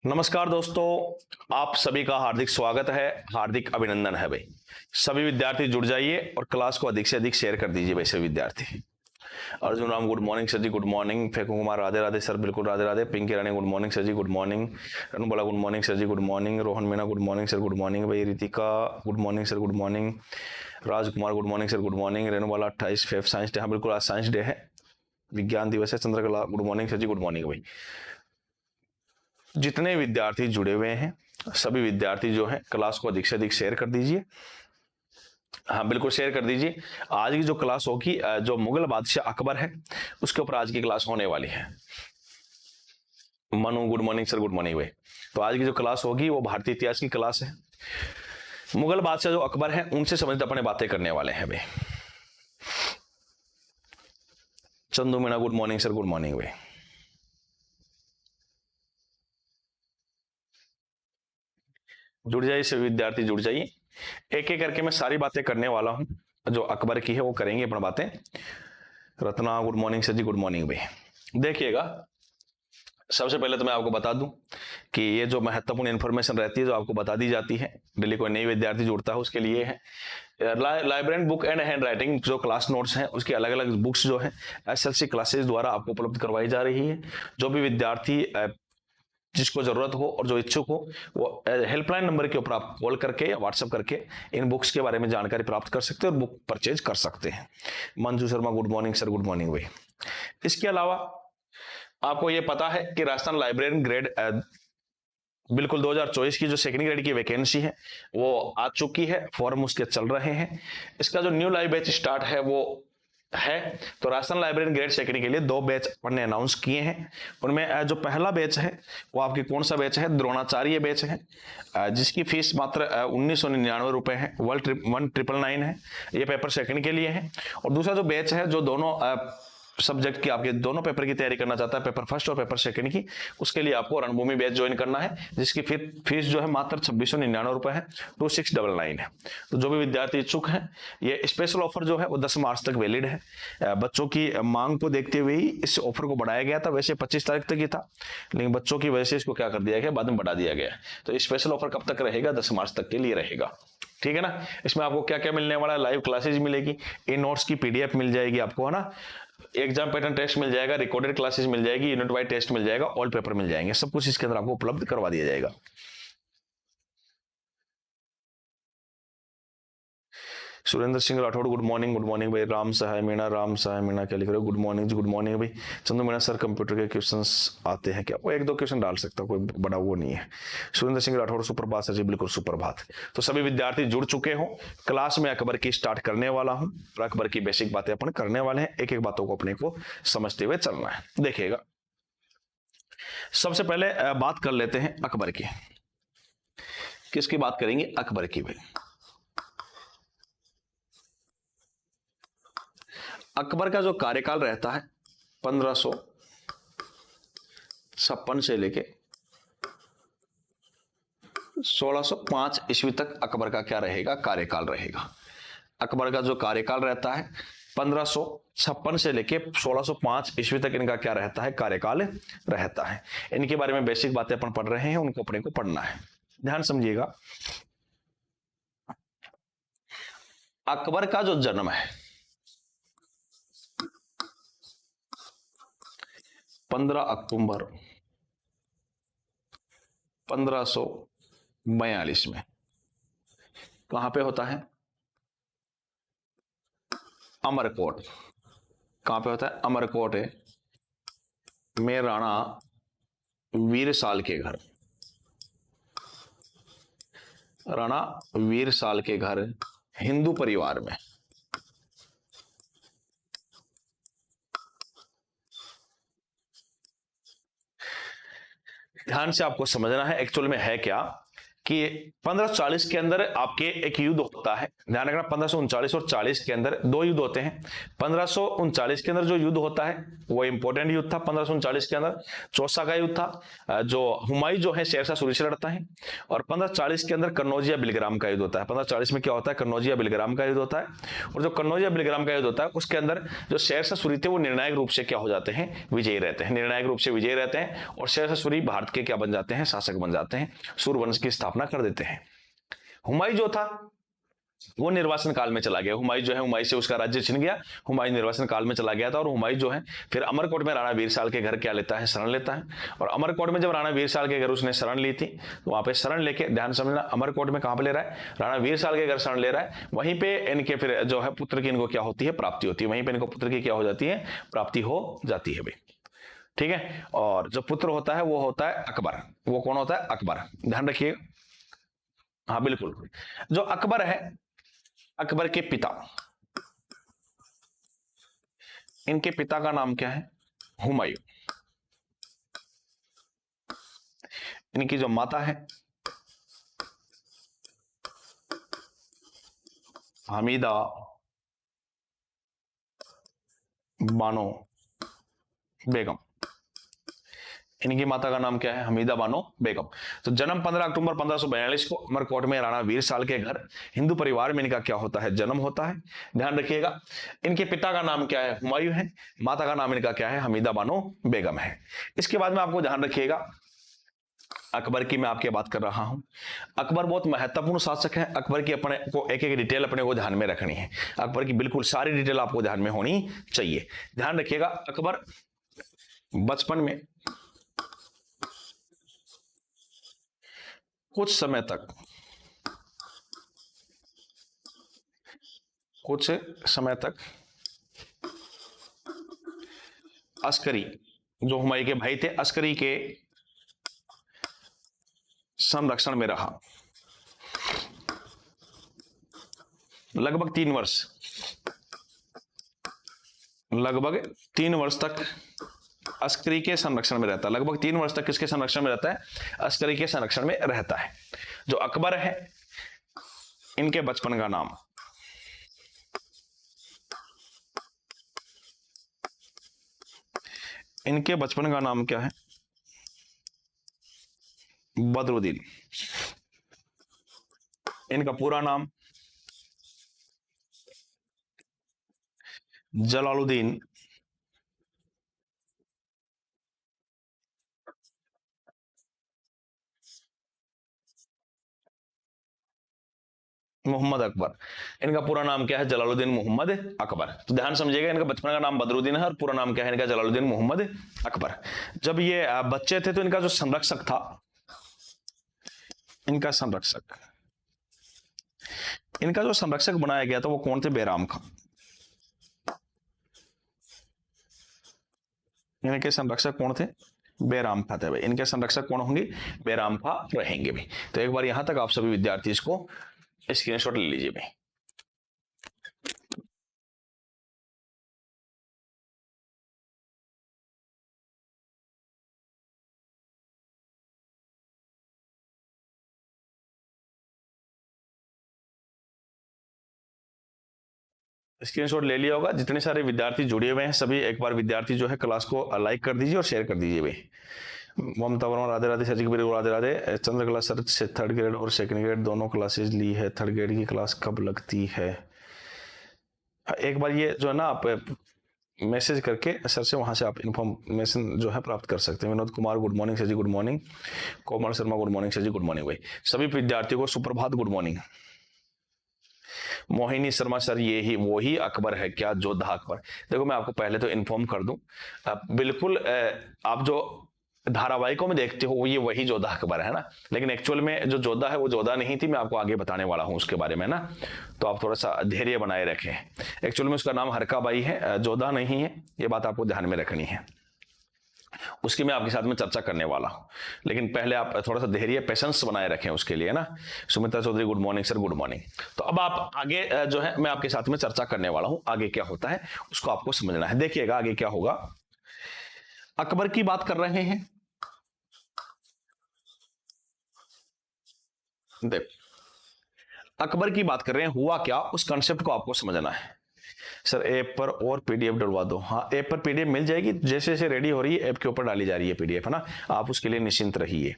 नमस्कार दोस्तों, आप सभी का हार्दिक स्वागत है, हार्दिक अभिनंदन है भाई। सभी विद्यार्थी जुड़ जाइए और क्लास को अधिक से अधिक शेयर कर दीजिए भाई सभी विद्यार्थी। Arjun Ram good morning sir ji, good morning. Feku Kumar Radhe Radhe sir, बिल्कुल Radhe Radhe. Pinki Rani good morning sir ji, good morning. Ranu बोला good morning sir ji, good morning. Rohan Meena good morning sir, good morning भाई। Ritika good morning sir, good morning. Rajkumar good morning sir, good morning. Renu वाला 28 Feb science day, हाँ बिल्कुल आज science day है, विज्ञान दिवस है। Chandrakala good morning sir ji, good morning भाई। जितने विद्यार्थी जुड़े हुए हैं सभी विद्यार्थी जो है क्लास को अधिक से अधिक शेयर कर दीजिए। हाँ बिल्कुल शेयर कर दीजिए। आज की जो क्लास होगी, जो मुगल बादशाह अकबर है उसके ऊपर आज की क्लास होने वाली है। Manu good morning sir, good morning भाई। तो आज की जो क्लास होगी वो भारतीय इतिहास की क्लास है। मुगल बादशाह जो अकबर है उनसे संबंधित अपने बातें करने वाले हैं भाई। Chandu Meena good morning sir, good morning भाई। जुड़ जाइए सभी विद्यार्थी, जुड़ जाइए। एक एक करके मैं सारी बातें करने वाला हूं, जो अकबर की है वो करेंगे अपनी बातें। Ratna good morning sir ji, good morning भाई। देखिएगा, सबसे पहले तो मैं आपको बता दूं कि ये जो महत्वपूर्ण इंफॉर्मेशन रहती है जो आपको बता दी जाती है, डेली कोई नई विद्यार्थी जुड़ता है उसके लिए है। Library book and hand writing जो क्लास नोट्स हैं उसकी अलग अलग बुक्स जो है एसएलसी क्लासेस द्वारा आपको उपलब्ध करवाई जा रही है। जो भी विद्यार्थी जिसको जरूरत हो और जो इच्छुक हो वो हेल्पलाइन नंबर के ऊपर आप कॉल करके या व्हाट्सएप करके इन बुक्स के बारे में जानकारी प्राप्त कर सकते हैं और बुक परचेज कर सकते हैं। Manju Sharma good morning sir, good morning भाई। इसके अलावा आपको ये पता है कि राजस्थान लाइब्रेरियन ग्रेड बिल्कुल 2024 की जो सेकंड ग्रेड की वैकेंसी है वो आ चुकी है, फॉर्म उसके चल रहे हैं। इसका जो न्यू लाइव बैच स्टार्ट है वो है। तो राजस्थान लाइब्रेरियन ग्रेड सेकंड के लिए 2 बैच अपन ने अनाउंस किए हैं। उनमें जो पहला बैच है वो आपकी कौन सा बैच है, द्रोणाचार्य बैच है, जिसकी फीस मात्र 1999 रुपए है, 1999 है। ये पेपर सेकंड के लिए है। और दूसरा जो बैच है जो दोनों सब्जेक्ट की आपके दोनों पेपर की तैयारी करना चाहता है, पेपर फर्स्ट और पेपर सेकंड की, उसके लिए आपको रणभूमि बैच ज्वाइन करना है, जिसकी फीस जो है मात्र 2699 रुपए है, 2699 है। तो जो भी विद्यार्थी इच्छुक हैं, ये स्पेशल ऑफर जो है वो 10 मार्च तक वैलिड है। बच्चों की मांग को देखते हुए ही इस ऑफर को बढ़ाया गया था। वैसे 25 तारीख तक ही था, लेकिन बच्चों की वजह से इसको क्या कर दिया गया, बाद में बढ़ा दिया गया। तो स्पेशल ऑफर कब तक रहेगा, 10 मार्च तक के लिए रहेगा, ठीक है ना। इसमें आपको क्या क्या मिलने वाला है, लाइव क्लासेज मिलेगी, इन नोट्स की पीडीएफ मिल जाएगी आपको, है ना। एग्जाम पैटर्न टेस्ट मिल जाएगा, रिकॉर्डेड क्लासेस मिल जाएगी, यूनिट वाइज टेस्ट मिल जाएगा, ऑल पेपर मिल जाएंगे, सब कुछ इसके अंदर आपको उपलब्ध करवा दिया जाएगा। सुरेंद्र सिंह राठौड़ गुड मॉर्निंग भाई। राम सहाय मीणा क्या लिख रहे हो, गुड मॉर्निंग जी, गुड मॉर्निंग भाई। चंदू मीणा सर कंप्यूटर के क्वेश्चंस आते हैं क्या, वो 1-2 क्वेश्चन डाल सकता, कोई बड़ा वो नहीं है। सुरेंद्र सिंह राठौड़ सुप्रभात सर जी, बिल्कुल सुप्रभात। तो सभी विद्यार्थी जुड़ चुके हो, क्लास में अकबर की स्टार्ट करने वाला हूं और अकबर की बेसिक बातें अपन करने वाले हैं। एक एक बातों को अपने को समझते हुए चलना है। देखिएगा, सबसे पहले बात कर लेते हैं अकबर की। किसकी बात करेंगे, अकबर की भाई। अकबर का जो कार्यकाल रहता है 1556 से लेके 1605 ईस्वी तक अकबर का क्या रहेगा, कार्यकाल रहेगा। अकबर का जो कार्यकाल रहता है 1556 से लेके 1605 ईस्वी तक इनका क्या रहता है, कार्यकाल रहता है। इनके बारे में बेसिक बातें अपन पढ़ रहे हैं, उनको अपने को पढ़ना है, ध्यान समझिएगा। अकबर का जो जन्म है 15 अक्टूबर 1542 में कहां पे होता है, अमरकोट। कहां पे होता है, अमरकोट है में राणा वीरसाल के घर, राणा वीरसाल के घर हिंदू परिवार में। ध्यान से आपको समझना है एक्चुअल में है क्या। कि 1540 के अंदर आपके एक युद्ध होता है, ध्यान रखना 1539 और 40 के अंदर दो युद्ध होते हैं। 1539 के अंदर जो युद्ध होता है वो इंपॉर्टेंट युद्ध था। 1539 के अंदर चौसा का युद्ध था, जो हुमायूं जो है शेरशाह सूरी से लड़ता है। और 1540 के अंदर कन्नौजिया बिलग्राम का युद्ध होता है। 1540 में क्या होता है, कन्नौजिया बिलग्राम का युद्ध होता है। और जो कन्नौजिया बिलग्राम का युद्ध होता है उसके अंदर जो शेरशाह सूरी थे वो निर्णायक रूप से क्या हो जाते हैं, विजयी रहते हैं, निर्णायक रूप से विजयी रहते हैं। और शेरशाह सूरी भारत के क्या बन जाते हैं, शासक बन जाते हैं, सूर्यवंश की स्थापना कर देते हैं। हुमायूं जो था वो निर्वासन काल में चला गया। हुमायूं जो है, हुमायूं से उसका राज्य छिन गया, हुमायूं निर्वासन काल में चला गया था। और हुमायूं जो है फिर अमरकोट में राणा वीरसाल के घर क्या लेता है, शरण लेता है। और अमरकोट में जब राणा वीरसाल के घर उसने शरण ली थी तो वहां पे शरण लेके, ध्यान समझना, अमरकोट में कहां पे ले रहा है, राणा वीरसाल के घर शरण ले रहा है। वहीं पे इनके फिर जो है पुत्र की इनको क्या होती है, प्राप्ति होती है। वहीं पे इनको पुत्र की क्या हो जाती है, प्राप्ति हो जाती है भाई, ठीक है। और जो पुत्र होता है वो होता है अकबर। वो कौन होता है, अकबर, ध्यान रखिए। हाँ बिल्कुल, जो अकबर है, अकबर के पिता, इनके पिता का नाम क्या है, हुमायूं। इनकी जो माता है हमीदा बानो बेगम। इनकी माता का नाम क्या है, हमीदा बानो बेगम। तो जन्म 15 अक्टूबर 1542 को अमरकोट में राणा वीरसाल के घर हिंदू परिवार में इनका क्या होता है, जन्म होता है। ध्यान रखिएगा, इनके पिता का नाम क्या है, हुमायूं है, माता का नाम इनका क्या है, हमीदा बानो बेगम है। इसके बाद में आपको ध्यान रखिएगा, अकबर की मैं आपके बात कर रहा हूं। अकबर बहुत महत्वपूर्ण शासक है। अकबर की अपने को एक एक डिटेल अपने को ध्यान में रखनी है। अकबर की बिल्कुल सारी डिटेल आपको ध्यान में होनी चाहिए। ध्यान रखिएगा, अकबर बचपन में कुछ समय तक अस्करी, जो हुमायूं के भाई थे, अस्करी के संरक्षण में रहा लगभग 3 वर्ष। लगभग 3 वर्ष तक अस्करी के संरक्षण में रहता है। लगभग 3 वर्ष तक किसके संरक्षण में रहता है, अस्करी के संरक्षण में रहता है। जो अकबर है, इनके बचपन का नाम क्या है, बदरुद्दीन। इनका पूरा नाम जलालुद्दीन मोहम्मद अकबर। इनका पूरा नाम क्या है, जलालुद्दीन मोहम्मद अकबर। तो ध्यान समझिएगा, इनका बचपन का नाम बदरुद्दीन है और पूरा नाम क्या है इनका, जलालुद्दीन मोहम्मद अकबर। जब ये बच्चे थे तो इनका जो संरक्षक था, इनका जो संरक्षक बनाया गया था वो कौन थे, बैराम खां। इनके संरक्षक कौन थे, बैराम खां थे भाई। इनके संरक्षक कौन होंगे, बैराम खां रहेंगे भाई। तो एक बार यहां तक आप सभी विद्यार्थी इसको स्क्रीनशॉट ले लीजिए भाई। स्क्रीनशॉट ले लिया होगा। जितने सारे विद्यार्थी जुड़े हुए हैं सभी एक बार विद्यार्थी जो है क्लास को लाइक कर दीजिए और शेयर कर दीजिए भाई। ममता वर्मा राधे राधे, सचिक राधे राधे। चंद्रकला सर से 3rd ग्रेड और 2nd ग्रेड दोनों क्लासेस ली है। 3rd ग्रेड की क्लास कब लगती है, एक बार ये जो है ना आप मैसेज करके सर से वहां से आप इन्फॉर्मेशन जो है प्राप्त कर सकते हैं। Vinod Kumar good morning sir ji, good morning. Komal Sharma good morning sir ji, good morning भाई। सभी विद्यार्थियों को सुप्रभात, good morning. Mohini Sharma sir, ये ही वो ही अकबर है क्या, जोधा अकबर। देखो मैं आपको पहले तो इन्फॉर्म कर दूं, बिल्कुल आप जो धारावाहिकों में देखते हो ये वही जोधा अकबर है ना, लेकिन एक्चुअल में जो जोधा है वो जोधा नहीं थी। मैं आपको आगे बताने वाला हूं उसके बारे में ना, तो आप थोड़ा सा धैर्य बनाए रखें। एक्चुअल में उसका नाम हरकाबाई है, जोधा नहीं है, ये बात आपको ध्यान में रखनी है। उसकी मैं आपके साथ में चर्चा करने वाला हूं, लेकिन पहले आप थोड़ा सा धैर्य पेशेंस बनाए रखें उसके लिए ना। Sumitra Chaudhary good morning sir, good morning. तो अब आप आगे जो है मैं आपके साथ में चर्चा करने वाला हूं, आगे क्या होता है उसको आपको समझना है। देखिएगा आगे क्या होगा। अकबर की बात कर रहे हैं, देख, अकबर की बात कर रहे हैं, हुआ क्या, उस कंसेप्ट को आपको समझना है। सर ऐप पर और पीडीएफ डलवा दो। हाँ, ऐप पर पीडीएफ मिल जाएगी, जैसे जैसे रेडी हो रही है ऐप के ऊपर डाली जा रही है पीडीएफ, है ना, आप उसके लिए निश्चिंत रहिए।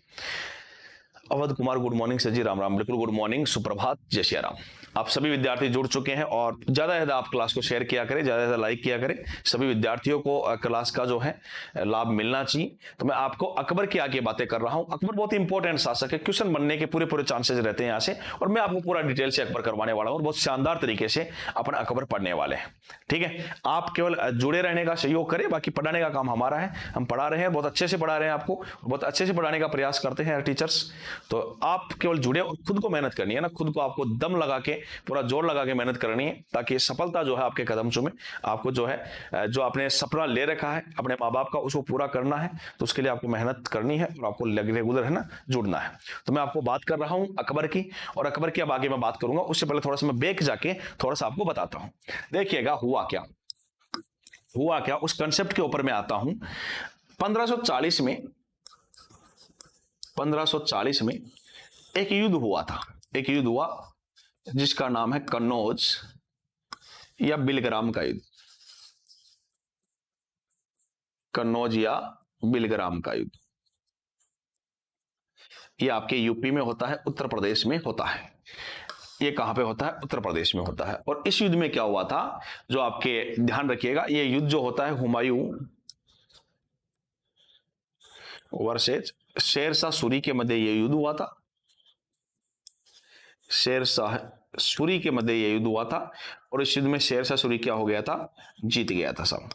Avadh Kumar good morning sir ji, Ram Ram. बिल्कुल गुड मॉर्निंग, सुप्रभात, जय श्री राम। आप सभी विद्यार्थी जुड़ चुके हैं और ज्यादा से ज्यादा आप क्लास को शेयर किया करें, ज्यादा से ज्यादा लाइक किया करें, सभी विद्यार्थियों को क्लास का जो है लाभ मिलना चाहिए। तो मैं आपको अकबर की आगे बातें कर रहा हूं। अकबर बहुत ही इंपॉर्टेंट शासक है, क्वेश्चन बनने के पूरे पूरे चांसेस रहते हैं यहाँ से, और मैं आपको पूरा डिटेल से अकबर करवाने वाला हूँ और बहुत शानदार तरीके से अपना अकबर पढ़ने वाले हैं। ठीक है, आप केवल जुड़े रहने का सहयोग करें, बाकी पढ़ाने का काम हमारा है। हम पढ़ा रहे हैं, बहुत अच्छे से पढ़ा रहे हैं, आपको बहुत अच्छे से पढ़ाने का प्रयास करते हैं टीचर्स। तो आप केवल जुड़े और खुद को मेहनत करनी है ना, खुद को आपको दम लगा के, पूरा जोर लगा के मेहनत करनी है, ताकि सफलता जो है आपके कदम चूमे। आपको जो है, जो आपने सपना ले रखा है अपने माँ बाप का, उसको पूरा करना है, तो उसके लिए आपको मेहनत करनी है और आपको रेगुलर है ना जुड़ना है। तो मैं आपको बात कर रहा हूं अकबर की, और अकबर की अब आगे मैं बात करूंगा, उससे पहले थोड़ा सा मैं बैक जाके थोड़ा सा आपको बताता हूं। देखिएगा हुआ क्या, हुआ क्या उस कंसेप्ट के ऊपर मैं आता हूं। 1540 में 1540 में एक युद्ध हुआ था, एक युद्ध हुआ जिसका नाम है कन्नौज या बिलग्राम का युद्ध। कन्नौज या बिलग्राम का युद्ध, ये आपके यूपी में होता है, उत्तर प्रदेश में होता है। ये कहां पे होता है? उत्तर प्रदेश में होता है। और इस युद्ध में क्या हुआ था, जो आपके ध्यान रखिएगा, ये युद्ध जो होता है हुमायूं वर्सेस शेरशाह सूरी के मध्य ये युद्ध हुआ था। शेरशाह सूरी के मध्य ये युद्ध हुआ था, और इस युद्ध में शेरशाह सूरी क्या हो गया था? जीत गया था सब।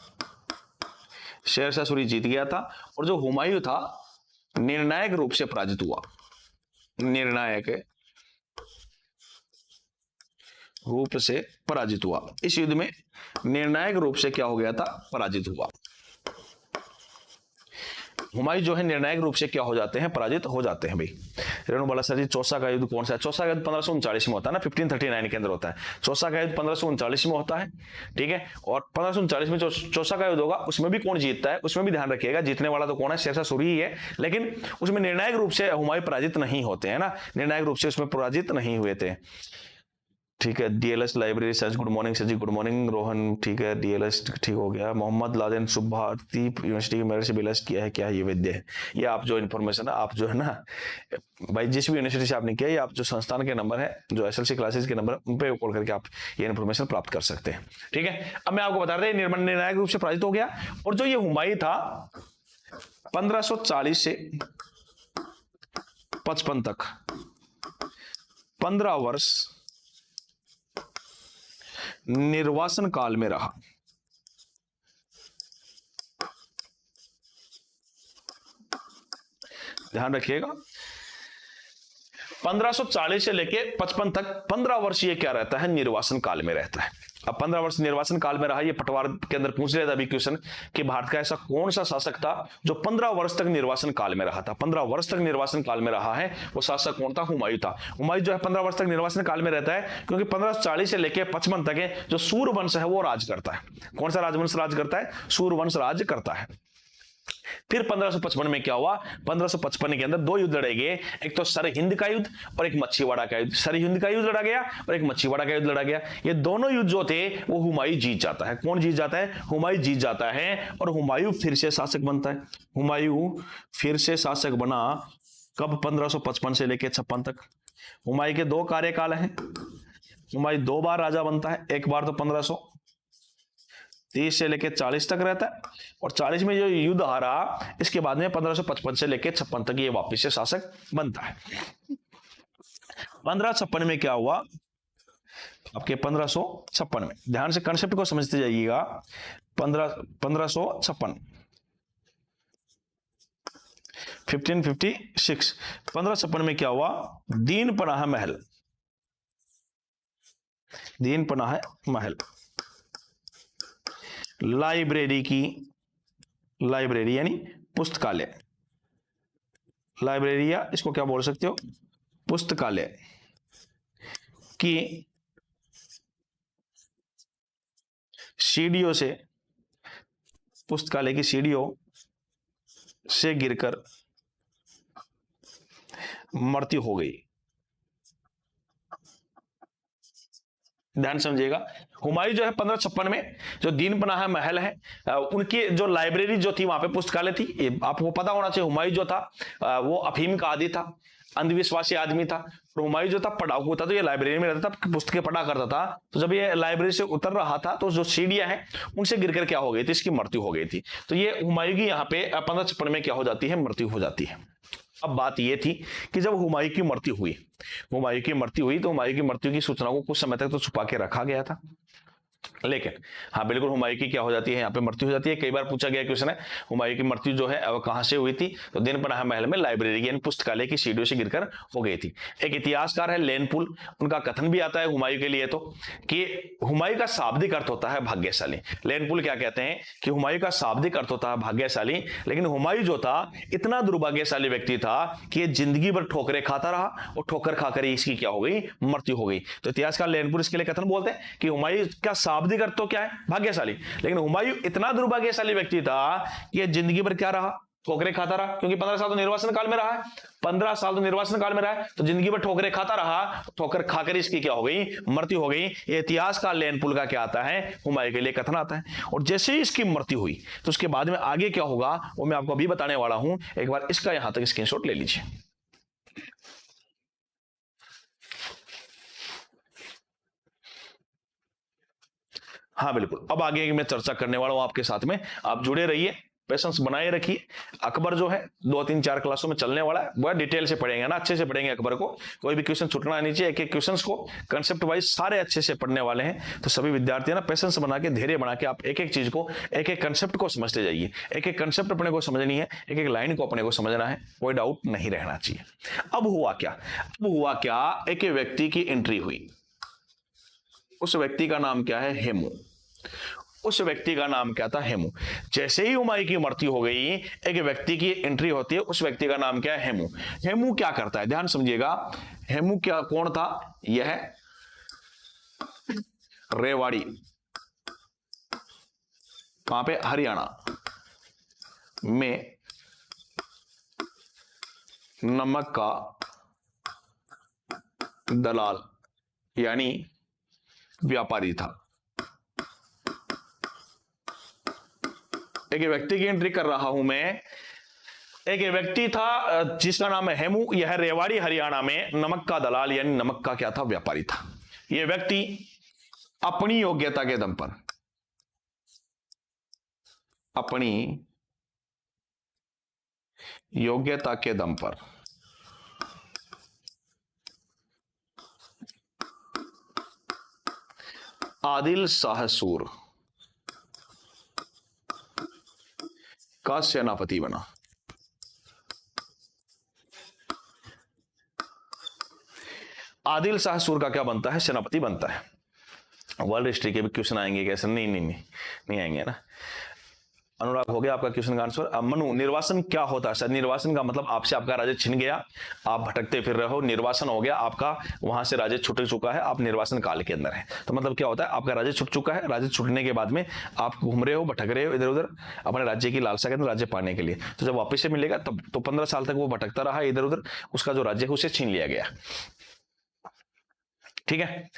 शेरशाह सूरी जीत गया था, और जो हुमायूं था निर्णायक रूप से पराजित हुआ। निर्णायक रूप से पराजित हुआ। इस युद्ध में निर्णायक रूप से क्या हो गया था? पराजित हुआ। हुमायूं जो है निर्णायक रूप से क्या हो जाते हैं? पराजित हो जाते हैं। भाई रेणु बाला सर जी, चौसा का युद्ध कौन सा है? चौसा का युद्ध 1539 में होता है ना, 1539 के अंदर होता है। चौसा का युद्ध 1539 में होता है, ठीक है। और 1539 में जो चौसा का युद्ध होगा उसमें भी कौन जीतता है? उसमें भी ध्यान रखिएगा, जीतने वाला तो कौन है? शेरशाह सूरी ही है, लेकिन उसमें निर्णायक रूप से हुमायूं पराजित नहीं होते हैं ना, निर्णायक रूप से उसमें पराजित नहीं हुए थे। ठीक है, DLS library search, good morning sir ji, good morning Rohan. ठीक है, डीएलएस ठीक हो गया। मोहम्मद लादेन शुभ भारती यूनिवर्सिटी की मेरिट से बिलस किया है, क्या ये वैद्य है? ये आप जो इन्फॉर्मेशन है, आप जो है ना भाई, जिस भी यूनिवर्सिटी से आपने किया, ये आप जो संस्थान के नंबर है, जो एसएलसी क्लासेस के नंबर है, उन पे कॉल करके आप ये इन्फॉर्मेशन प्राप्त कर सकते हैं। ठीक है, अब मैं आपको बता रहा हूं निर्णायक रूप से पराजित हो गया। और जो ये हुमायूं था 1540 से 55 तक 15 वर्ष निर्वासन काल में रहा। ध्यान रखिएगा, 1540 से लेके 55 तक 15 वर्ष ये क्या रहता है? निर्वासन काल में रहता है। अब 15 वर्ष निर्वासन काल में रहा, ये पटवार के अंदर पूछ लिया था अभी क्वेश्चन कि भारत का ऐसा कौन सा शासक था जो 15 वर्ष तक निर्वासन काल में रहा था? 15 वर्ष तक निर्वासन काल में रहा है, वो शासक कौन था? हुमायूं था। हुमायूं जो है 15 वर्ष तक निर्वासन काल में रहता है, क्योंकि 1540 से लेकर 55 तक है जो सूर्यवंश है वो राज करता है। कौन सा राजवंश राज करता है? सूर्यवंश राज करता है। फिर 1555 में क्या हुआ? 1555 के अंदर दो युद्ध लड़े गए, एक तो सरहिंद का युद्ध और एक मच्छीवाड़ा का युद्ध। सरहिंद का युद्ध लड़ा गया और एक मच्छीवाड़ा का युद्ध लड़ा गया। ये दोनों युद्ध जो थे वो हुमायूं जीत जाता है। कौन जीत जाता है? हुमायूं जीत जाता है, और हुमायूं फिर से शासक बनता है। हुमायूं फिर से शासक बना कब? 1555 से लेकर 56 तक। हुमायूं के दो कार्यकाल हैं। हुमायूं दो बार राजा बनता है, एक बार तो 1530 से लेकर 40 तक रहता है, और 40 में जो युद्ध हारा, इसके बाद में 1555 से लेकर 56 तक ये वापस से शासक बनता है। 1556 में क्या हुआ आपके? 1556 में ध्यान से कंसेप्ट को समझते जाइएगा। 1556 1556 1556 में क्या हुआ? दीन पनाह महल, दीन पनाह महल लाइब्रेरी की, लाइब्रेरी यानी पुस्तकालय, लाइब्रेरी या इसको क्या बोल सकते हो? पुस्तकालय की सीढ़ियों से, पुस्तकालय की सीढ़ियों से गिरकर मृत्यु हो गई। ध्यान समझिएगा। हुमायूं जो है 1556 में जो दीन पनाह महल है, उनकी जो लाइब्रेरी जो थी वहां पे पुस्तकालय थी, ये आपको पता होना चाहिए। हुमायूं जो था वो अफीम का आदी था, अंधविश्वासी आदमी था। और हुमायूं जो था पढ़ाकू था, तो ये लाइब्रेरी में रहता था, पुस्तकें पढ़ा करता था। तो जब ये लाइब्रेरी से उतर रहा था तो जो सीढ़ियां हैं उनसे गिरकर क्या हो गई थी, इसकी मृत्यु हो गई थी। तो ये हुमायूं की यहाँ पे 1556 में क्या हो जाती है, मृत्यु हो जाती है। अब बात यह थी कि जब हुमायूं की मृत्यु हुई, तो हुमायूं की मृत्यु की सूचना को कुछ समय तक तो छुपा के रखा गया था। लेकिन हाँ बिल्कुल हुमायूं की क्या हो जाती है, यहाँ पे मृत्यु हो जाती है। कई बार पूछा गया क्वेश्चन है हुमायूं की मृत्यु जो है वो कहां से हुई थी, तो दिन पनाह महल में लाइब्रेरी यानी पुस्तकालय की सीढ़ियों से गिरकर हो गई थी। एक इतिहासकार है लेनपुल, उनका कथन भी आता है हुमायूं के लिए तो कि हुमायूं का शाब्दिक अर्थ होता है भाग्यशाली। लेनपुल क्या कहते हैं कि हुमायूं का शाब्दिक अर्थ होता है भाग्यशाली, लेकिन हुमायूं जो था इतना दुर्भाग्यशाली व्यक्ति था कि जिंदगी भर ठोकरें खाता रहा और ठोकर खाकर ही इसकी क्या हो गई, मृत्यु हो गई। तो इतिहासकार लेनपुल इसके लिए कथन बोलते हैं कि हुमायूं का शाब्दिक अर्थ तो क्या है, भाग्यशाली, लेकिन हुमायूं इतना दुर्भाग्यशाली व्यक्ति था कि जिंदगी भर क्या रहा, ठोकरें खाता रहा। क्योंकि 15 साल तो निर्वासन काल में रहा है, 15 साल तो निर्वासन काल में रहा है, तो जिंदगी भर ठोकरें खाता रहा, ठोकर खाकर इसकी क्या हो गई, मृत्यु हो गई। ये इतिहासकार लेनपुल का क्या आता है, हुमायूं के लिए कथन आता है। और जैसे ही इसकी मृत्यु हुई तो उसके बाद में आगे क्या होगा वो मैं आपको अभी बताने वाला हूं। एक बार इसका यहां तक स्क्रीनशॉट ले लीजिए। हाँ बिल्कुल, अब आगे की मैं चर्चा करने वाला हूं आपके साथ में, आप जुड़े रहिए, पेशेंस बनाए रखिए। अकबर जो है 2-3-4 क्लासों में चलने वाला है, बहुत डिटेल से पढ़ेंगे ना, अच्छे से पढ़ेंगे अकबर को, कोई भी क्वेश्चन छूटना नहीं चाहिए। एक एक क्वेश्चन को कंसेप्ट वाइज सारे अच्छे से पढ़ने वाले हैं। तो सभी विद्यार्थी ना पेशेंस बना के, धैर्य बना के आप एक एक चीज को, एक एक कंसेप्ट को समझते जाइए। एक एक कंसेप्ट अपने को समझनी है, एक एक लाइन को अपने को समझना है, कोई डाउट नहीं रहना चाहिए। अब हुआ क्या, एक व्यक्ति की एंट्री हुई, उस व्यक्ति का नाम क्या है, हेमू। उस व्यक्ति का नाम क्या था, हेमू। जैसे ही हुमायूं की मृत्यु हो गई, एक व्यक्ति की एंट्री होती है, उस व्यक्ति का नाम क्या है, हेमू। हेमू क्या करता है, ध्यान समझिएगा। हेमू क्या कौन था, यह रेवाड़ी, वहां पे हरियाणा में नमक का दलाल यानी व्यापारी था। एक व्यक्ति की एंट्री कर रहा हूं मैं। एक व्यक्ति था जिसका नाम है हेमू, यह रेवाड़ी हरियाणा में नमक का दलाल यानी नमक का क्या था, व्यापारी था। यह व्यक्ति अपनी योग्यता के दम पर, अपनी योग्यता के दम पर आदिल शाह सूर का सेनापति बना। आदिल शाह सूर का क्या बनता है, सेनापति बनता है। वर्ल्ड हिस्ट्री के भी क्वेश्चन आएंगे कैसे, नहीं आएंगे ना। अनुराग हो गया आपका क्वेश्चन का आंसर। अब मनु, निर्वासन क्या होता है सर? निर्वासन का मतलब आपसे आपका राज्य छिन गया, आप भटकते फिर रहे हो, निर्वासन हो गया आपका, वहां से राज्य छूट चुका है, आप निर्वासन काल के अंदर है। तो मतलब क्या होता है, आपका राज्य छूट चुका है, राज्य छूटने के बाद में आप घूम रहे हो, भटक रहे हो इधर उधर अपने राज्य की लालसा के अंदर, राज्य पाने के लिए। तो जब वापस से मिलेगा तब तो 15 साल तक वो भटकता रहा इधर उधर, उसका जो राज्य है उसे छीन लिया गया। ठीक है,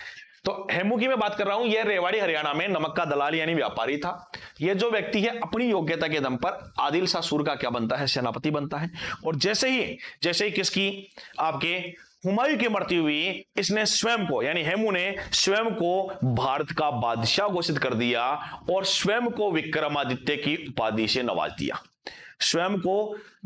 तो हेमू की मैं बात कर रहा हूं, यह रेवाड़ी हरियाणा में नमक का दलाल यानी व्यापारी था। यह जो व्यक्ति है अपनी योग्यता के दम पर आदिल शाह सूर का क्या बनता है, सेनापति बनता है। और जैसे ही किसकी, आपके हुमायूं की मृत्यु हुई, इसने स्वयं को यानी हेमू ने स्वयं को भारत का बादशाह घोषित कर दिया और स्वयं को विक्रमादित्य की उपाधि से नवाज दिया। स्वयं को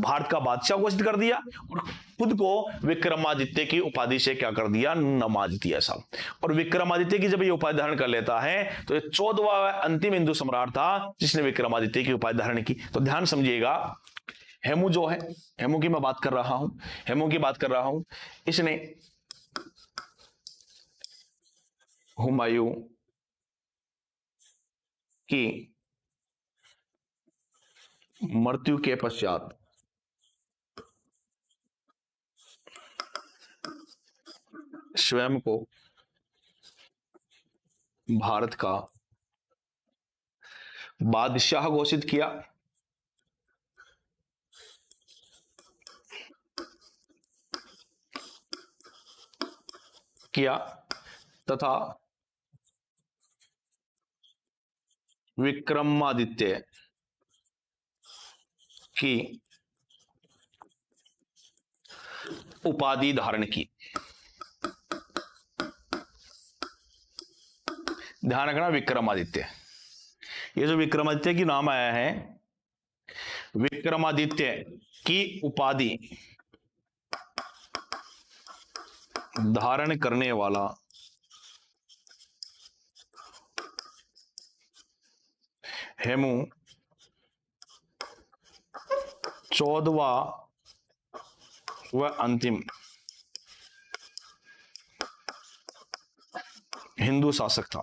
भारत का बादशाह घोषित कर दिया और खुद को विक्रमादित्य की उपाधि से क्या कर दिया, नवाज दिया साहब। और विक्रमादित्य की जब ये उपाधि धारण कर लेता है तो ये 14वां अंतिम हिंदू सम्राट था जिसने विक्रमादित्य की उपाधि धारण की। तो ध्यान समझिएगा, हेमू जो है, हेमू की मैं बात कर रहा हूं, इसने हुमायूं की मृत्यु के पश्चात स्वयं को भारत का बादशाह घोषित किया तथा विक्रमादित्य की उपाधि धारण की। ध्यान रखना, विक्रमादित्य, ये जो विक्रमादित्य की नाम आया है, विक्रमादित्य की उपाधि धारण करने वाला हेमू 14वां व अंतिम हिंदू शासक था।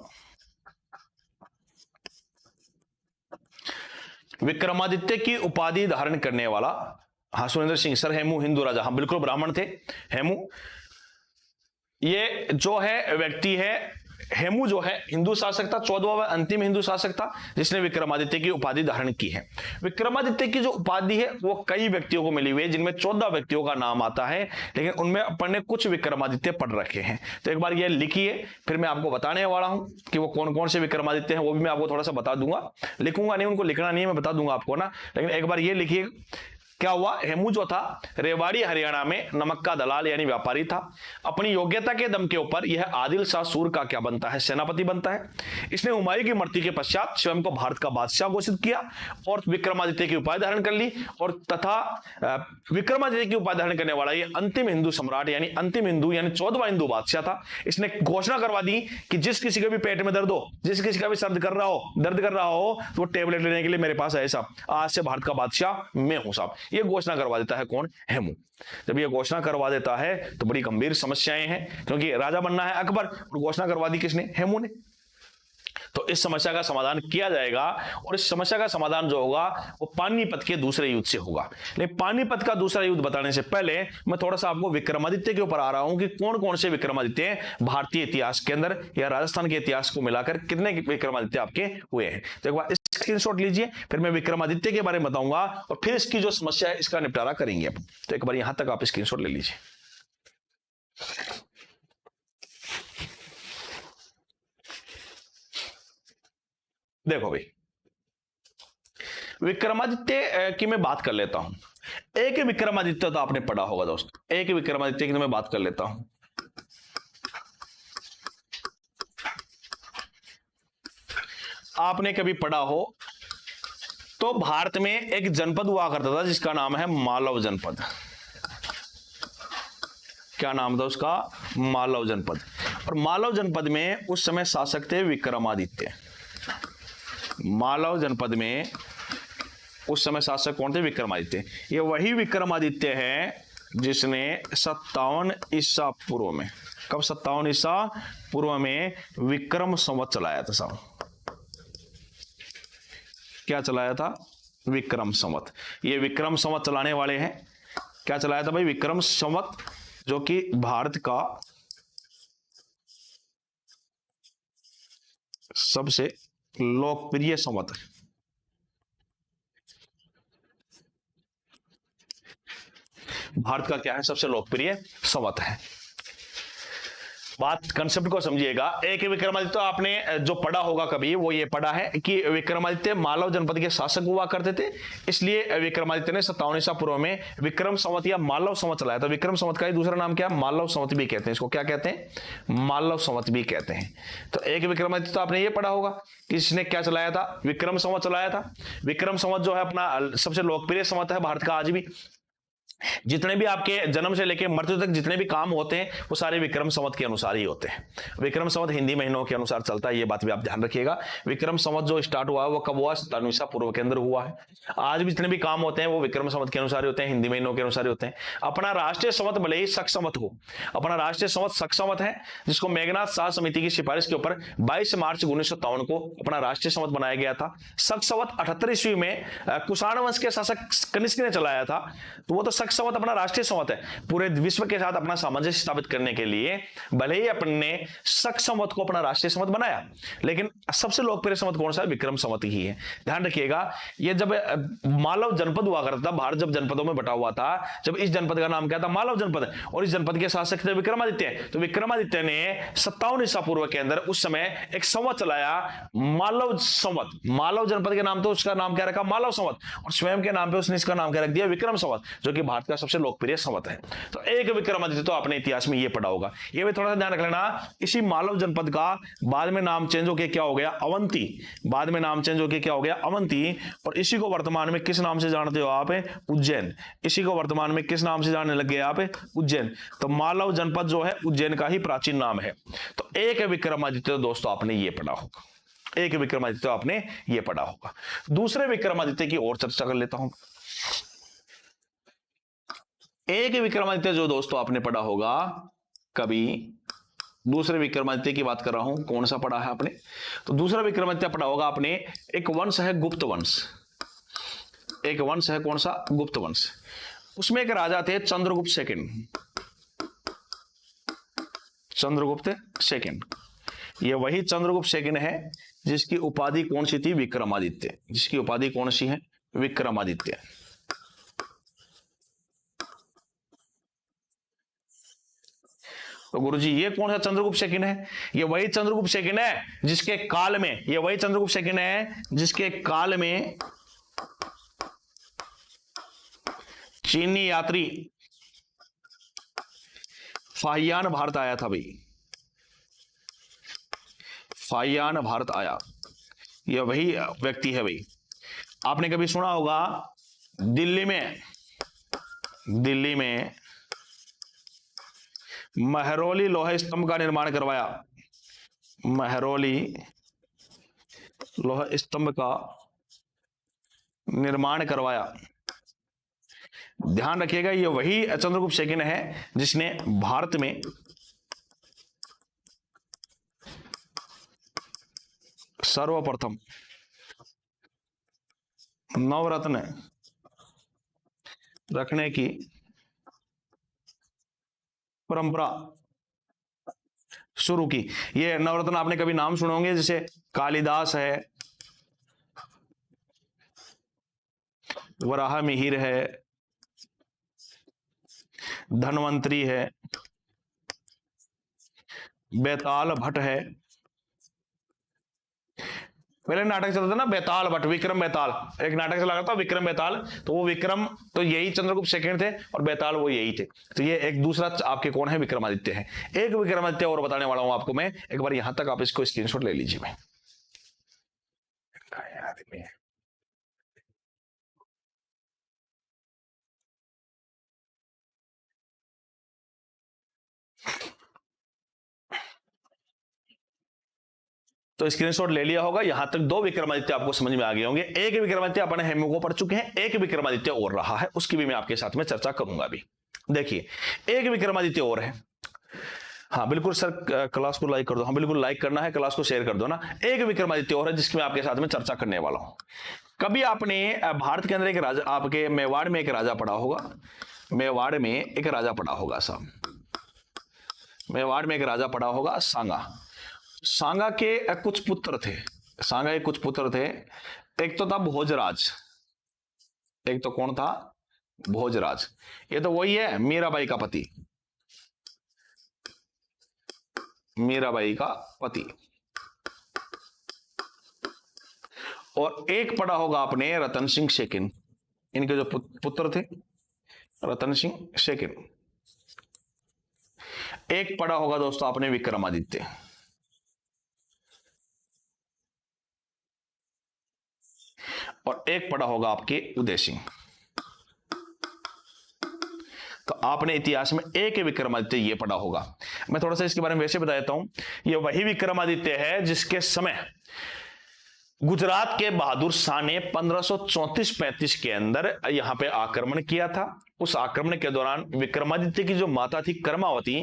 विक्रमादित्य की उपाधि धारण करने वाला, हाँ सुरेंद्र सिंह सर, हेमू हिंदू राजा, हाँ बिल्कुल ब्राह्मण थे हेमू। ये जो है व्यक्ति है, हेमू जो है हिंदू शासक था, 14वां व अंतिम हिंदू शासक था जिसने विक्रमादित्य की उपाधि धारण की है। विक्रमादित्य की जो उपाधि है वो कई व्यक्तियों को मिली हुई है, जिनमें 14 व्यक्तियों का नाम आता है, लेकिन उनमें अपन ने कुछ विक्रमादित्य पढ़ रखे हैं। तो एक बार ये लिखिए, फिर मैं आपको बताने वाला हूं कि वो कौन कौन से विक्रमादित्य हैं, वो भी मैं आपको थोड़ा सा बता दूंगा। लिखूंगा नहीं, उनको लिखना नहीं है, मैं बता दूंगा आपको ना, लेकिन एक बार ये लिखिए। क्या हुआ, हेमू जो था रेवाड़ी हरियाणा में नमक का दलाल यानी व्यापारी था। अपनी योग्यता के दम के ऊपर यह आदिल शाह सूर का क्या बनता है, सेनापति बनता है। इसने हुमायूं की मृत्यु के पश्चात स्वयं को भारत का बादशाह घोषित किया और विक्रमादित्य की उपाधि धारण कर ली, और तथा विक्रमादित्य की उपाधि धारण करने वाला ये अंतिम हिंदू सम्राट यानी अंतिम हिंदू यानी 14वां हिंदू बादशाह था। इसने घोषणा करवा दी कि जिस किसी का भी पेट में दर्द हो, जिस किसी का भी दर्द कर रहा हो तो वो टेबलेट लेने के लिए मेरे पास है साहब, आज से भारत का बादशाह मैं हूं साहब। ये घोषणा करवा देता है कौन, हेमू। जब ये घोषणा करवा देता है तो बड़ी गंभीर समस्याएं हैं, क्योंकि राजा बनना है अकबर, और घोषणा करवा दी किसने, हेमू ने। तो इस समस्या का समाधान किया जाएगा, और इस समस्या का समाधान जो होगा वो पानीपत के दूसरे युद्ध से होगा। लेकिन पानीपत का दूसरा युद्ध बताने से पहले मैं थोड़ा सा आपको विक्रमादित्य के ऊपर आ रहा हूं कि कौन कौन से विक्रमादित्य भारतीय इतिहास के अंदर या राजस्थान के इतिहास को मिलाकर कितने विक्रमादित्य आपके हुए हैं। तो एक बार स्क्रीनशॉट लीजिए, फिर मैं विक्रमादित्य के बारे में बताऊंगा और फिर इसकी जो समस्या है इसका निपटारा करेंगे। तो एक बार यहां तक आप स्क्रीनशॉट ले लीजिए। देखो भाई, विक्रमादित्य की मैं बात कर लेता हूं। एक विक्रमादित्य तो आपने पढ़ा होगा दोस्तों, एक विक्रमादित्य की तो मैं बात कर लेता हूं। आपने कभी पढ़ा हो तो भारत में एक जनपद हुआ करता था जिसका नाम है मालव जनपद। क्या नाम था उसका, मालव जनपद। और मालव जनपद में उस समय शासक थे विक्रमादित्य। मालव जनपद में उस समय शासक कौन थे, विक्रमादित्य। ये वही विक्रमादित्य है जिसने 57 ईसा पूर्व में, कब 57 ईसा पूर्व में विक्रम संवत चलाया था साहब। क्या चलाया था, विक्रम संवत। ये विक्रम संवत चलाने वाले हैं, क्या चलाया था भाई, विक्रम संवत, जो कि भारत का सबसे लोकप्रिय संवत है। भारत का क्या है, सबसे लोकप्रिय संवत है। बात कंसेप्ट को समझिएगा। एक विक्रमादित्य तो आपने जो पढ़ा होगा कभी, वो ये पढ़ा है कि विक्रमादित्य मालव जनपद के शासक हुआ करते थे, इसलिए विक्रमादित्य ने 57 ईसा पूर्व में विक्रम संवत या मालव संवत चलाया था। विक्रम संवत का ही दूसरा नाम क्या है, मालव संवत भी कहते हैं इसको। क्या कहते हैं, मालव संवत भी कहते हैं। तो एक विक्रमादित्य तो आपने ये पढ़ा होगा कि इसने क्या चलाया था, विक्रम संवत चलाया था। विक्रम संवत जो है अपना सबसे लोकप्रिय संवत है भारत का आज भी। जितने भी आपके जन्म से लेकर मृत्यु तक जितने भी काम होते हैं वो सारे विक्रम संवत के अनुसार ही होते हैं। विक्रम संवत हिंदी महीनों के अनुसार चलता है, ये बात भी आप ध्यान रखिएगा। विक्रम संवत जो स्टार्ट हुआ है वो कब हुआ, 57 ईसा पूर्व के अंदर हुआ है। आज भी जितने भी काम होते हैं वो विक्रम संवत के अनुसार ही होते हैं, हिंदी महीनों के अनुसार ही होते हैं। अपना राष्ट्रीय संवत भले ही शक संवत हो, अपना राष्ट्रीय संवत शक संवत है, जिसको मेघनाथ शाह समिति की सिफारिश के ऊपर 22 मार्च 1957 को अपना राष्ट्रीय संवत बनाया गया था। शक संवत 78 ईस्वी में कुषाण वंश के शासक कनिष्क ने चलाया था, तो वो तो शक संवत अपना राष्ट्रीय संवत है, पूरे विश्व के साथ अपना सामंजस्य स्थापित करने के लिए भले ही अपने शक संवत को अपना राष्ट्रीय संवत बनाया, लेकिन सबसे लोकप्रिय संवत कौन सा है? विक्रम संवत ही है। ध्यान रखिएगा, ये जब मालव जनपद हुआ करता था, भारत जब जनपदों में बटा हुआ था, जब इस जनपद का नाम क्या था? मालव जनपद, और इस जनपद के शासक थे विक्रमादित्य। तो विक्रमादित्य ने 57 ईसा पूर्व के अंदर उस समय एक संवत चलाया, मालव संवत। मालव जनपद के नाम तो उसका नाम क्या रखा? मालव संवत, और स्वयं के नाम पे उसने इसका नाम क्या रख दिया? विक्रम संवत, जो कि भारत का सबसे लोकप्रिय संवत है। तो एक विक्रमादित्य तो आपने इतिहास में ये पढ़ा होगा। ये भी थोड़ा सा ध्यान रख लेना, इसी मालव जनपद का बाद में नाम चेंज होकर क्या हो गया? अवंती। बाद में नाम चेंज होकर क्या हो गया? अवंती। और इसी को वर्तमान में किस नाम से जानते हो आप? उज्जैन। इसी को वर्तमान में किस नाम से जानने लग गए आप? उज्जैन। तो मालव जनपद जो है उज्जैन का ही प्राचीन नाम है। तो एक विक्रमादित्य दोस्तों आपने ये पढ़ा होगा, एक विक्रमादित्य आपने ये पढ़ा होगा। दूसरे विक्रमादित्य की और चर्चा कर लेता हूं। एक विक्रमादित्य जो दोस्तों आपने पढ़ा होगा कभी, दूसरे विक्रमादित्य की बात कर रहा हूं, कौन सा पढ़ा है आपने? तो दूसरा विक्रमादित्य पढ़ा होगा आपने, एक वंश है गुप्त वंश। एक वंश है कौन सा? गुप्त वंश। उसमें एक राजा थे चंद्रगुप्त सेकंड। चंद्रगुप्त सेकंड, ये वही चंद्रगुप्त सेकंड है जिसकी उपाधि कौन सी थी? विक्रमादित्य। जिसकी उपाधि कौन सी है? विक्रमादित्य। तो गुरुजी ये कौन सा चंद्रगुप्त सेकंड है? ये वही चंद्रगुप्त सेकंड है जिसके काल में, ये वही चंद्रगुप्त सेकंड है जिसके काल में चीनी यात्री फाहियान भारत आया था भाई। फाहियान भारत आया, ये वही व्यक्ति है भाई। आपने कभी सुना होगा दिल्ली में महरौली लोहे स्तंभ का निर्माण करवाया। महरौली लोहे स्तंभ का निर्माण करवाया। ध्यान रखिएगा, ये वही चंद्रगुप्त सेकंड है जिसने भारत में सर्वप्रथम नवरत्न रखने की परंपरा शुरू की। ये नवरत्न आपने कभी नाम सुने होंगे, जैसे कालिदास है, वराह मिहिर है, धन्वंतरी है, बेताल भट्ट है। पहले नाटक चलता था ना बेताल भट्ट, विक्रम बेताल, एक नाटक चला था विक्रम बेताल। तो वो विक्रम तो यही चंद्रगुप्त सेकंड थे और बेताल वो यही थे। तो ये एक दूसरा आपके कौन है? विक्रमादित्य है। एक विक्रमादित्य और बताने वाला हूं आपको मैं, एक बार यहां तक आप इसको स्क्रीनशॉट ले लीजिए। मैं तो स्क्रीनशॉट ले लिया होगा। यहां तक दो विक्रमादित्य आपको समझ में आ गए होंगे। एक विक्रमादित्य अपने हेमू को पढ़ चुके हैं, एक विक्रमादित्य और रहा है, उसकी भी मैं आपके साथ में चर्चा करूंगा अभी। देखिए एक विक्रमादित्य और है। हाँ बिल्कुल सर, क्लास को लाइक कर दो। हाँ बिल्कुल लाइक करना है, क्लास को शेयर कर दो ना। एक विक्रमादित्य और है जिसकी मैं आपके साथ में चर्चा करने वाला हूं। कभी आपने भारत के अंदर एक राजा, आपके मेवाड़ में एक राजा पड़ा होगा। मेवाड़ में एक राजा पड़ा होगा साहब, मेवाड़ में एक राजा पड़ा होगा सांगा। सांगा के कुछ पुत्र थे, सांगा के कुछ पुत्र थे। एक तो था भोजराज, एक तो कौन था? भोजराज। ये तो वही है मीराबाई का पति, मीराबाई का पति। और एक पढ़ा होगा आपने रतन सिंह सेकिन, इनके जो पुत्र थे रतन सिंह सेकिन। एक पढ़ा होगा दोस्तों आपने विक्रमादित्य। और एक पढ़ा होगा आपके उदय सिंह। तो आपने इतिहास में एक विक्रमादित्य ये पढ़ा होगा। मैं थोड़ा सा इसके बारे में वैसे बता देता हूं। ये वही विक्रमादित्य है जिसके समय गुजरात के बहादुर शाह ने 1534-35 के अंदर यहां पे आक्रमण किया था। उस आक्रमण के दौरान विक्रमादित्य की जो माता थी कर्मावती,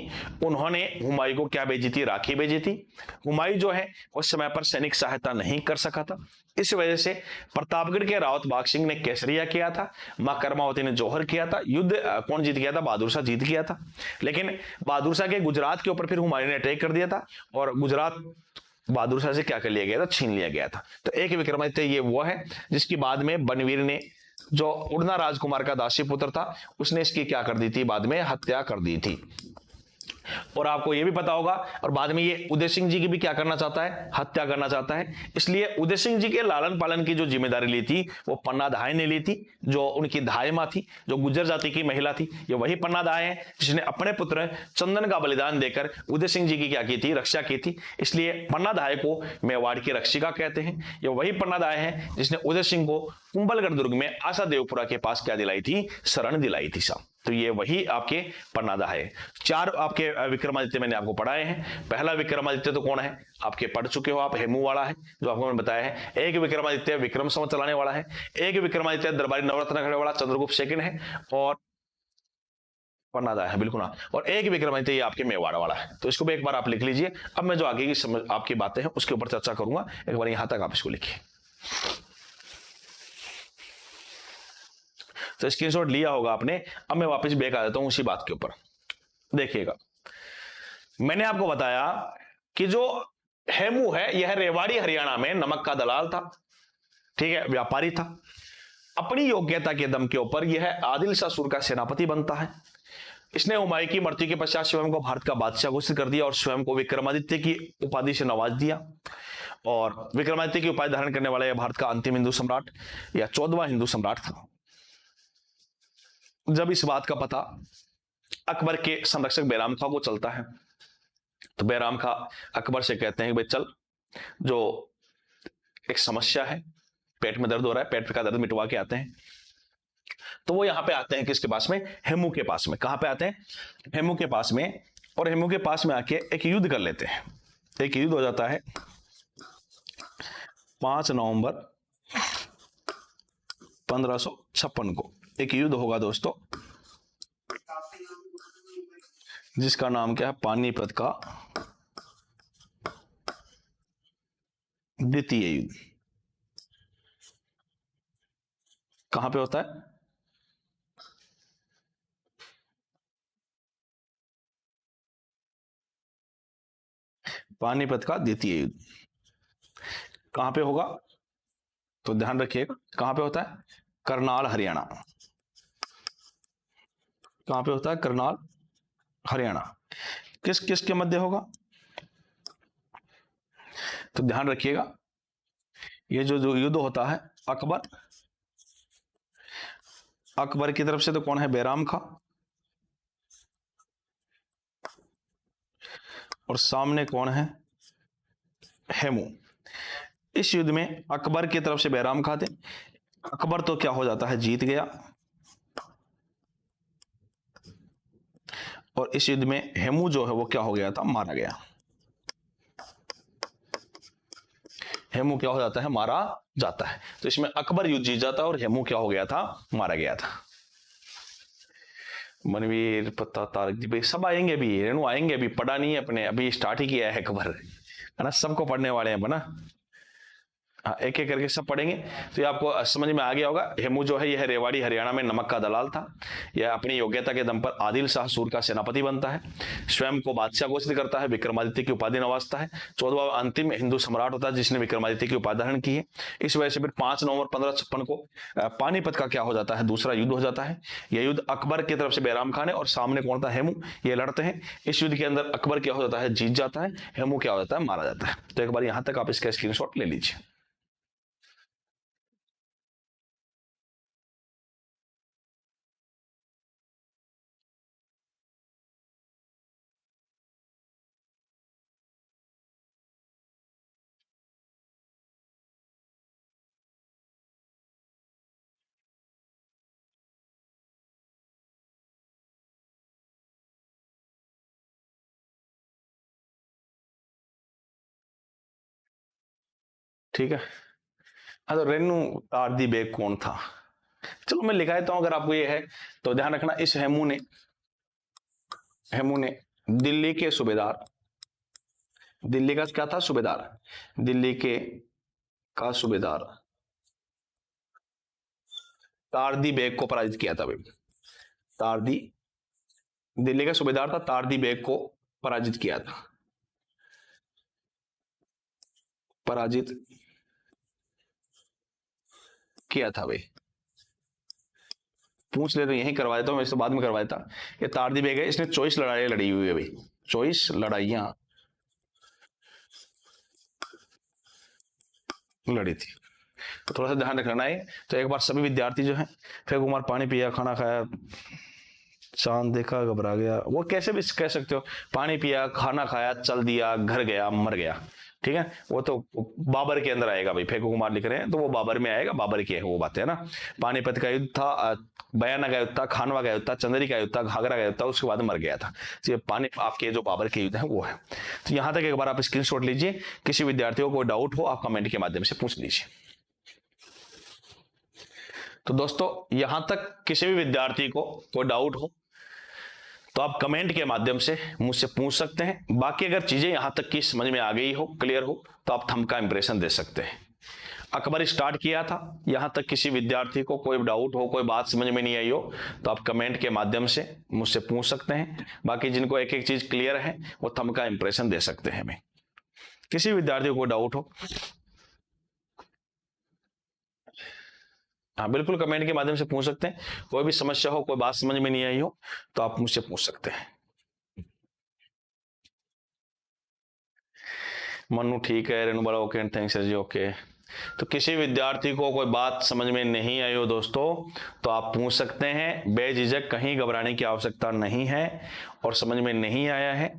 उन्होंने हुमायूं को क्या भेजी थी? राखी भेजी थी। हुमायूं जो है उस समय पर सैनिक सहायता नहीं कर सका था, इस वजह से प्रतापगढ़ के रावत बाग सिंह ने केसरिया किया था, मां कर्मावती ने जौहर किया था। युद्ध कौन जीत गया था? बहादुर शाह जीत गया था। लेकिन बहादुर शाह के गुजरात के ऊपर फिर हुमायूं ने अटैक कर दिया था और गुजरात बहादुर शाह से क्या कर लिया गया था? छीन लिया गया था। तो एक विक्रमादित्य ये वो है जिसकी बाद में बनवीर ने, जो उड़ना राजकुमार का दासी पुत्र था, उसने इसकी क्या कर दी थी? बाद में हत्या कर दी थी। और आपको यह भी पता होगा, और बाद में ये उदय सिंह जी की भी क्या करना चाहता है? हत्या करना चाहता है। इसलिए उदय सिंह जी के लालन पालन की जो जिम्मेदारी ली थी वो पन्ना धाय ने ली थी, जो उनकी धाय मां थी, जो गुज्जर जाति की महिला थी। ये वही पन्ना धाय है जिसने अपने पुत्र चंदन का बलिदान देकर उदय सिंह जी की क्या की थी? रक्षा की थी। इसलिए पन्ना धाय को मेवाड़ की रक्षिका कहते हैं। ये वही पन्ना धाय है जिसने उदय सिंह को कुंभलगढ़ दुर्ग में आशा देवपुरा के पास क्या दिलाई थी? शरण दिलाई थी साहब। तो ये वही आपके पन्नादा है। चार आपके विक्रमादित्य मैंने आपको पढ़ाए हैं। पहला विक्रमादित्य तो कौन है? आपके पढ़ चुके हो आप, हेमू वाला है, जो आपको मैंने बताया है। एक विक्रमादित्य विक्रम संवत चलाने वाला है। एक विक्रमादित्य दरबारी नवरत्न खड़े वाला चंद्रगुप्त सेकंड है, और पन्नादा है, बिल्कुल हाँ। और एक विक्रमादित्य ये आपके मेवाड़ वाला है। तो इसको भी एक बार आप लिख लीजिए। अब मैं जो आगे की आपकी बातें हैं उसके ऊपर चर्चा करूंगा। एक बार यहां तक आप इसको लिखिए। तो स्क्रीनशॉट लिया होगा आपने। अब मैं वापस बैक आ जाता हूं उसी बात के ऊपर। देखिएगा, मैंने आपको बताया कि जो हेमू है यह रेवाड़ी हरियाणा में नमक का दलाल था, ठीक है, व्यापारी था। अपनी योग्यता के दम के ऊपर यह आदिल शाह सुर का सेनापति बनता है। इसने हुमायूं की मृत्यु के पश्चात स्वयं को भारत का बादशाह घोषित कर दिया और स्वयं को विक्रमादित्य की उपाधि से नवाज दिया। और विक्रमादित्य की उपाधि धारण करने वाला यह भारत का अंतिम हिंदू सम्राट या 14वां हिंदू सम्राट था। जब इस बात का पता अकबर के संरक्षक बैराम खां को चलता है, तो बैराम खां अकबर से कहते हैं कि भाई चल, जो एक समस्या है, पेट में दर्द हो रहा है, पेट का दर्द मिटवा के आते हैं। तो वो यहां पे आते हैं किसके पास में? हेमू के पास में। कहां पे आते हैं? हेमू के पास में। और हेमू के पास में आके एक युद्ध कर लेते हैं। एक युद्ध हो जाता है 5 नवंबर 1556 को। एक युद्ध होगा दोस्तों जिसका नाम क्या है? पानीपत का द्वितीय युद्ध। कहां पे होता है? पानीपत का द्वितीय युद्ध कहां पे होगा? तो ध्यान रखिएगा, कहां पे होता है? करनाल हरियाणा। कहां पे होता है? करनाल हरियाणा। किस किस के मध्य होगा? तो ध्यान रखिएगा, ये जो युद्ध होता है, अकबर अकबर की तरफ से तो कौन है? बैराम खां। और सामने कौन है? हेमू। इस युद्ध में अकबर की तरफ से बैराम खां थे। अकबर तो क्या हो जाता है? जीत गया। और इस युद्ध में हेमू जो है वो क्या हो गया था? मारा गया। हेमू क्या हो जाता है? मारा जाता है। तो इसमें अकबर युद्ध जीत जाता है और हेमू क्या हो गया था? मारा गया था। मनवीर, पत्ता, तारक जी भाई सब आएंगे, भी रेणु आएंगे, अभी पढ़ा नहीं है अपने, अभी स्टार्ट ही किया है अकबर, है ना। सबको पढ़ने वाले हैं बना। हाँ, एक एक करके सब पढ़ेंगे। तो ये आपको समझ में आ गया होगा। हेमू जो है यह रेवाड़ी हरियाणा में नमक का दलाल था। यह अपनी योग्यता के दम पर आदिल शाह सूर का सेनापति बनता है, स्वयं को बादशाह घोषित करता है, विक्रमादित्य की उपाधि नवाजता है। 14वां अंतिम हिंदू सम्राट होता है जिसने विक्रमादित्य की उपाधि धारण की है। इस वजह से फिर 5 नवंबर 1556 को पानीपत का क्या हो जाता है? दूसरा युद्ध हो जाता है। यह युद्ध अकबर की तरफ से बैराम खान है और सामने कौन था? हेमू। ये लड़ते हैं। इस युद्ध के अंदर अकबर क्या हो जाता है? जीत जाता है। हेमू क्या हो जाता है? मारा जाता है। तो एक बार यहां तक आप इसका स्क्रीनशॉट ले लीजिए। ठीक है, तो रेणु तारदी बेग कौन था? चलो मैं लिखा देता हूं अगर आपको ये है तो ध्यान रखना। इस हेमू ने दिल्ली के सूबेदार, दिल्ली का क्या था? सूबेदार। दिल्ली के का सूबेदार तारदी बेग को पराजित किया था भाई। तारदी, दिल्ली का सूबेदार था, तारदी बेग को पराजित किया था। पराजित किया था भाई। पूछ ले तो यही करवा देता हूं, मैं इससे बाद में करवा देता। ये तारदी बेग है, इसने 24 लड़ाइयां लड़ी हुई है भाई। 24 लड़ाइयां लड़ी थी। तो थोड़ा सा ध्यान रखना है। तो एक बार सभी विद्यार्थी जो है, फेंकू कुमार पानी पिया, खाना खाया, चांद देखा घबरा गया, वो कैसे भी कह सकते हो, पानी पिया, खाना खाया, चल दिया, घर गया, मर गया। ठीक है, वो तो बाबर के अंदर आएगा भाई। फेंकू कुमार लिख रहे हैं तो वो बाबर में आएगा, बाबर की है वो बात है ना। पानीपत का युद्ध था, बयाना का युद्ध था, खानवा का युद्ध था, चंदेरी का युद्ध था, घाघरा का युद्ध था, उसके बाद मर गया था। तो ये पानी आपके जो बाबर के युद्ध है वो है। तो यहां तक एक बार आप स्क्रीनशॉट लीजिए। किसी विद्यार्थियों को कोई डाउट हो आप कमेंट के माध्यम से पूछ लीजिए। तो दोस्तों यहां तक किसी भी विद्यार्थी को कोई डाउट हो तो आप कमेंट के माध्यम से मुझसे पूछ सकते हैं। बाकी अगर चीजें यहां तक की समझ में आ गई हो, क्लियर हो, तो आप थंब का इंप्रेशन दे सकते हैं। अकबर स्टार्ट किया था, यहां तक किसी विद्यार्थी को कोई डाउट हो, कोई बात समझ में नहीं आई हो, तो आप कमेंट के माध्यम से मुझसे पूछ सकते हैं। बाकी जिनको एक एक चीज क्लियर है वो थंब का इंप्रेशन दे सकते हैं। मैं किसी विद्यार्थी को कोई डाउट हो, हाँ बिल्कुल कमेंट के माध्यम से पूछ सकते हैं। कोई भी समस्या हो, कोई बात समझ में नहीं आई हो, तो आप मुझसे पूछ सकते हैं। मनु ठीक है, रेणु बोला ओके, थैंक्स सर जी, ओके। तो किसी विद्यार्थी को कोई बात समझ में नहीं आई हो दोस्तों, तो आप पूछ सकते हैं, बेझिझक, कहीं घबराने की आवश्यकता नहीं है। और समझ में नहीं आया है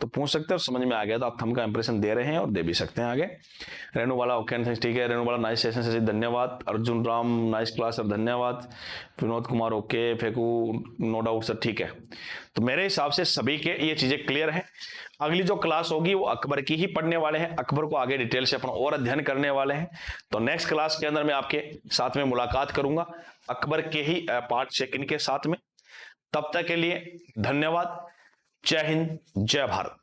तो पूछ सकते हैं, और समझ में आ गया तो आप थंब का इंप्रेशन दे रहे हैं और दे भी सकते हैं आगे। रेणु वाला ओके ठीक है, रेणु वाला नाइस सेशन से धन्यवाद। Arjun Ram nice class sir, धन्यवाद। Vinod Kumar okay, Fenku no doubt sir, ठीक है। तो मेरे हिसाब से सभी के ये चीजें क्लियर है। अगली जो क्लास होगी वो अकबर की ही पढ़ने वाले हैं, अकबर को आगे डिटेल से अपन और अध्ययन करने वाले हैं। तो नेक्स्ट क्लास के अंदर मैं आपके साथ में मुलाकात करूंगा अकबर के ही पार्ट सेकंड के साथ में। तब तक के लिए धन्यवाद। जय हिंद, जय भारत।